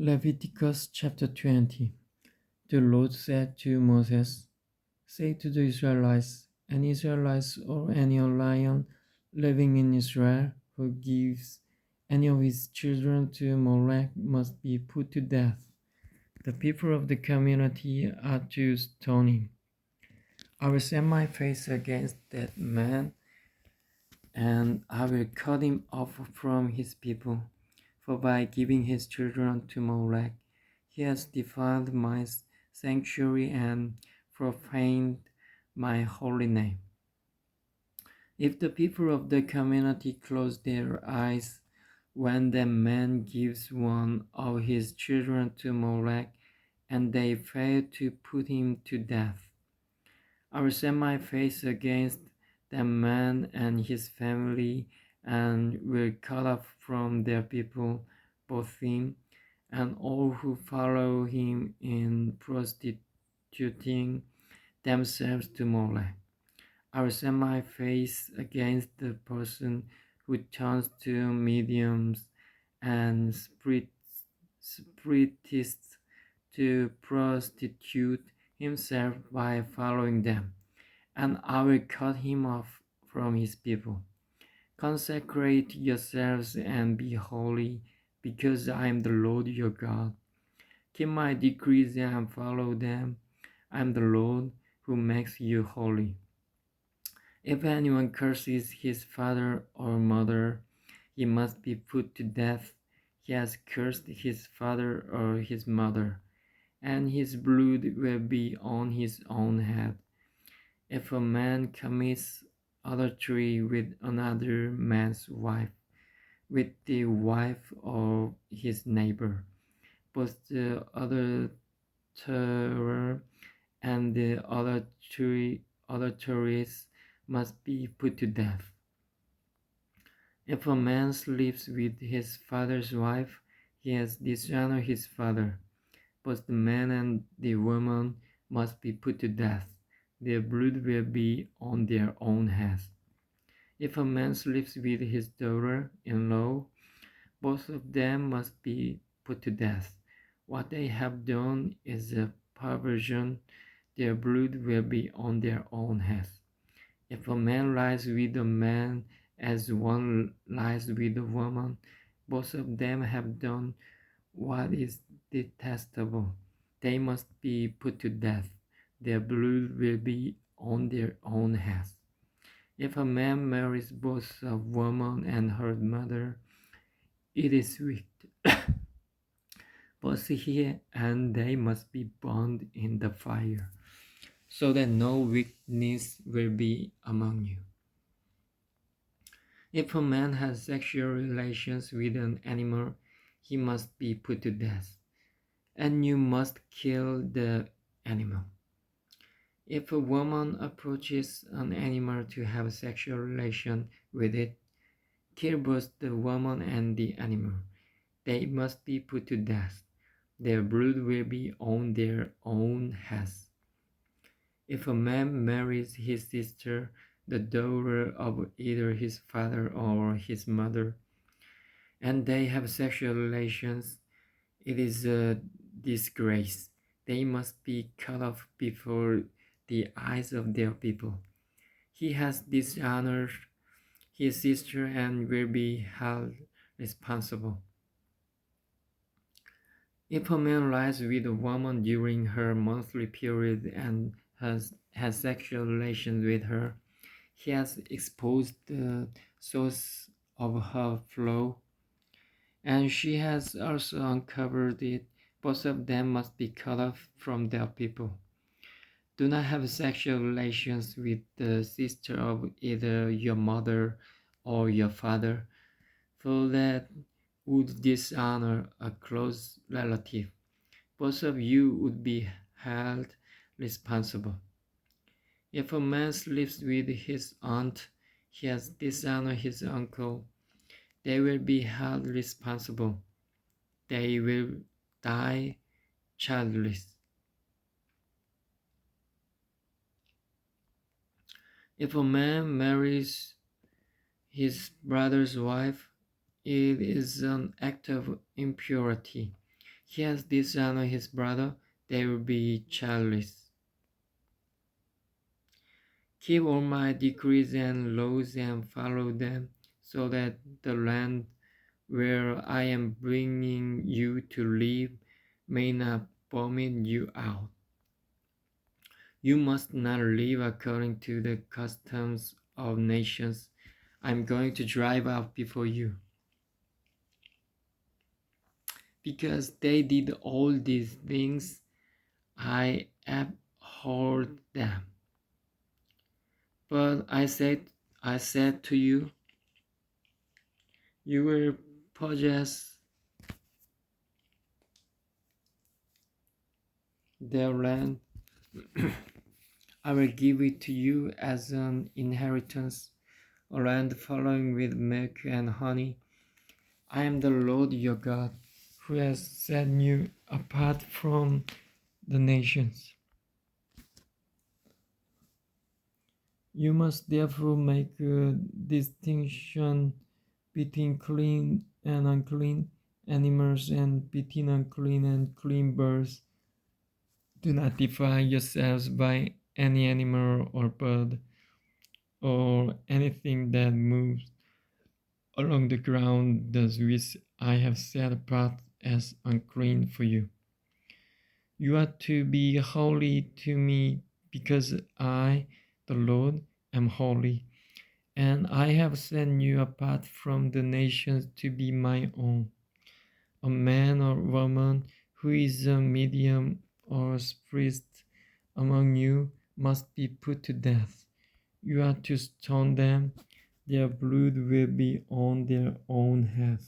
Leviticus chapter 20. The Lord said to Moses, say to the Israelites, an Israelite or any lion living in Israel who gives any of his children to Molech must be put to death. The people of the community are to stone him. I will set my face against that man, and I will cut him off from his people. For by giving his children to Molech, he has defiled my sanctuary and profaned my holy name. If the people of the community close their eyes when the man gives one of his children to Molech, and they fail to put him to death, I will set my face against that man and his family, and will cut off from their people both him and all who follow him in prostituting themselves to Molech. I will set my face against the person who turns to mediums and spiritists to prostitute himself by following them, and I will cut him off from his people. Consecrate yourselves and be holy, because I am the Lord your God. Keep my decrees and follow them. I am the Lord who makes you holy. If anyone curses his father or mother, he must be put to death. He has cursed his father or his mother, and his blood will be on his own head. If a man commits adultery with another man's wife, with the wife of his neighbor, both the adulterer and the adulteress must be put to death. If a man sleeps with his father's wife, he has dishonored his father. Both the man and the woman must be put to death. Their blood will be on their own heads. If a man sleeps with his daughter-in-law, both of them must be put to death. What they have done is a perversion. Their blood will be on their own heads. If a man lies with a man as one lies with a woman, both of them have done what is detestable. They must be put to death. Their blood will be on their own heads. If a man marries both a woman and her mother, it is wicked. Both he and they must be burned in the fire, so that no wickedness will be among you. If a man has sexual relations with an animal, he must be put to death, and you must kill the animal. If a woman approaches an animal to have sexual relation with it, kill both the woman and the animal. They must be put to death. Their blood will be on their own heads. If a man marries his sister, the daughter of either his father or his mother, and they have sexual relations, it is a disgrace. They must be cut off before the eyes of their people. He has dishonored his sister and will be held responsible. If a man lies with a woman during her monthly period and has sexual relations with her, he has exposed the source of her flow, and she has also uncovered it. Both of them must be cut off from their people. Do not have sexual relations with the sister of either your mother or your father, for that would dishonor a close relative. Both of you would be held responsible. If a man sleeps with his aunt, he has dishonored his uncle. They will be held responsible. They will die childless. If a man marries his brother's wife, it is an act of impurity. he has dishonored his brother, they will be childless. Keep all my decrees and laws and follow them, so that the land where I am bringing you to live may not vomit you out. You must not live according to the customs of nations I am going to drive out before you. Because they did all these things, I abhorred them. But I said to you, you will possess their land. I will give it to you as an inheritance, a land flowing with milk and honey. I am the Lord your God, who has set you apart from the nations. You must therefore make a distinction between clean and unclean animals and between unclean and clean birds. Do not defile yourselves by any animal or bird or anything that moves along the ground, thus which I have set apart as unclean for you. You are to be holy to me, because I, the Lord, am holy, and I have set you apart from the nations to be my own. A man or woman who is a medium or a priest among you must be put to death. You are to stone them. Their blood will be on their own heads.